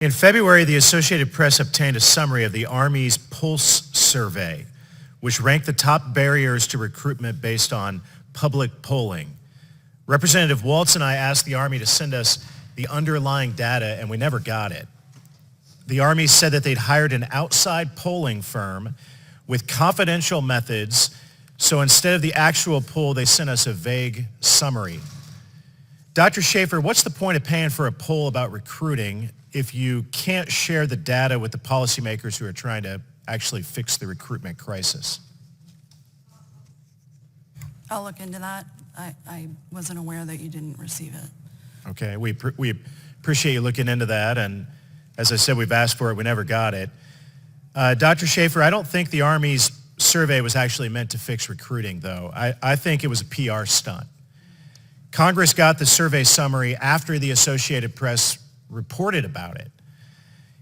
In February, the Associated Press obtained a summary of the Army's Pulse survey, which ranked the top barriers to recruitment based on public polling. Representative Waltz and I asked the Army to send us the underlying data, and we never got it. The Army said that they'd hired an outside polling firm with confidential methods, so instead of the actual poll, they sent us a vague summary. Dr. Schaefer, what's the point of paying for a poll about recruiting if you can't share the data with the policymakers who are trying to actually fix the recruitment crisis? I'll look into that. I wasn't aware that you didn't receive it. Okay, we appreciate you looking into that, and as I said, we've asked for it, we never got it. Dr. Schaefer, I don't think the Army's survey was actually meant to fix recruiting, though. I think it was a PR stunt. Congress got the survey summary after the Associated Press reported about it.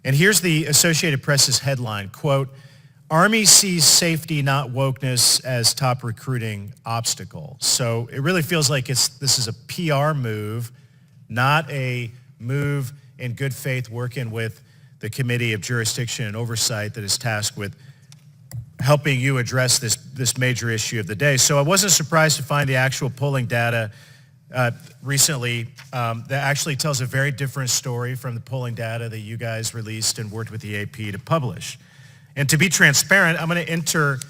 And here's the Associated Press's headline, quote, Army sees safety, not wokeness, as top recruiting obstacle. So it really feels like this is a PR move, not a move in good faith working with the Committee of Jurisdiction and Oversight that is tasked with helping you address this major issue of the day. So I wasn't surprised to find the actual polling data recently that actually tells a very different story from the polling data that you guys released and worked with the AP to publish. And to be transparent, I'm going to enter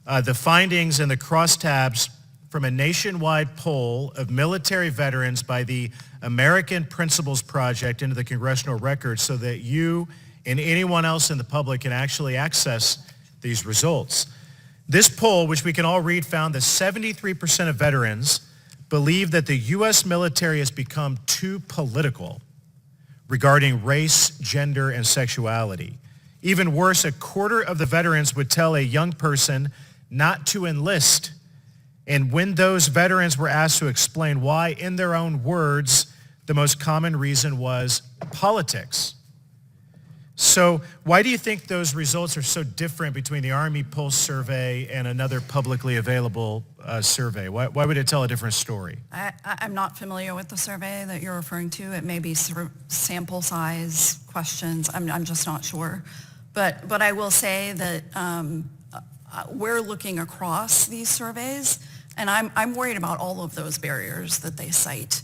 the findings and the crosstabs from a nationwide poll of military veterans by the American Principles Project into the congressional record so that you and anyone else in the public can actually access these results. This poll, which we can all read, found that 73% of veterans believe that the U.S. military has become too political regarding race, gender, and sexuality. Even worse, a quarter of the veterans would tell a young person not to enlist. And when those veterans were asked to explain why, in their own words, the most common reason was politics. So why do you think those results are so different between the Army Pulse survey and another publicly available survey? Why would it tell a different story? I'm not familiar with the survey that you're referring to. It may be sort of sample size questions. I'm just not sure. But I will say that we're looking across these surveys, and I'm worried about all of those barriers that they cite.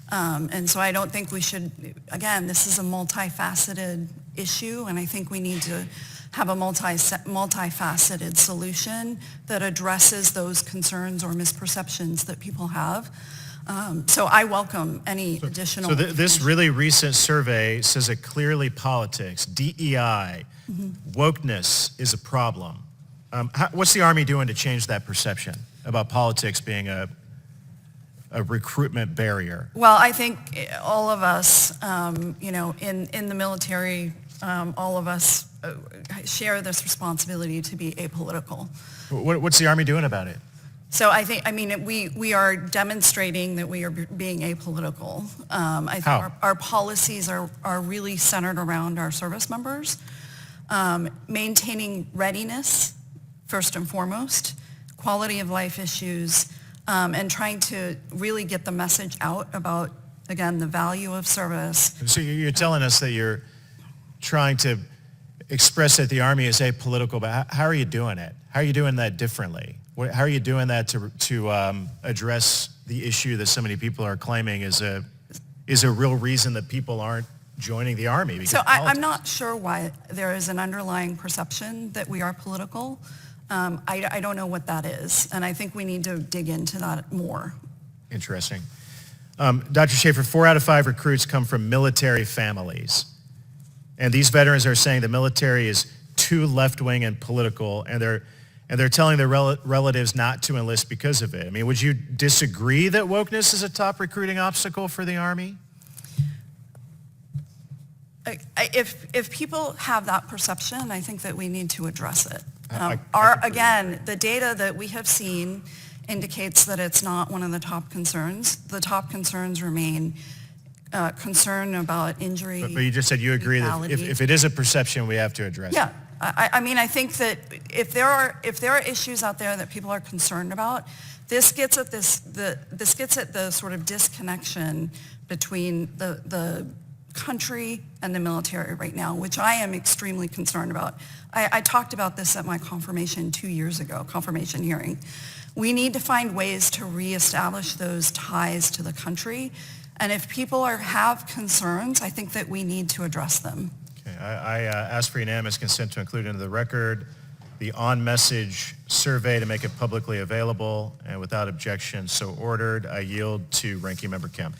And so I don't think we should, again, this is a multifaceted issue, and I think we need to have a multifaceted solution that addresses those concerns or misperceptions that people have. So I welcome any additional. So this really recent survey says that clearly politics, DEI, wokeness is a problem. What's the Army doing to change that perception about politics being a recruitment barrier? Well, I think all of us, in the military, all of us share this responsibility to be apolitical. What's the Army doing about it? So we are demonstrating that we are being apolitical. I think our policies are really centered around our service members, maintaining readiness, first and foremost, quality of life issues, and trying to really get the message out about, again, the value of service. So you're telling us that you're trying to express that the Army is apolitical, but how are you doing it? How are you doing that differently? How are you doing that to address the issue that so many people are claiming is a real reason that people aren't joining the Army? So I'm not sure why there is an underlying perception that we are political. I don't know what that is, and I think we need to dig into that more. Interesting. Dr. Schaefer, 4 out of 5 recruits come from military families. And these veterans are saying the military is too left-wing and political, and they're telling their relatives not to enlist because of it. I mean, would you disagree that wokeness is a top recruiting obstacle for the Army? If people have that perception, I think that we need to address it. The data that we have seen indicates that it's not one of the top concerns. The top concerns remain concern about injury. But you just said you agree that if it is a perception, we have to address it. Yeah, I think that if there are issues out there that people are concerned about, this gets at the sort of disconnection between the country and the military right now, which I am extremely concerned about. I talked about this at my confirmation 2 years ago, confirmation hearing. We need to find ways to reestablish those ties to the country. And if people have concerns, I think that we need to address them. Okay, I ask for unanimous consent to include into the record the on-message survey to make it publicly available, and without objection, so ordered. I yield to Ranking Member Kemp.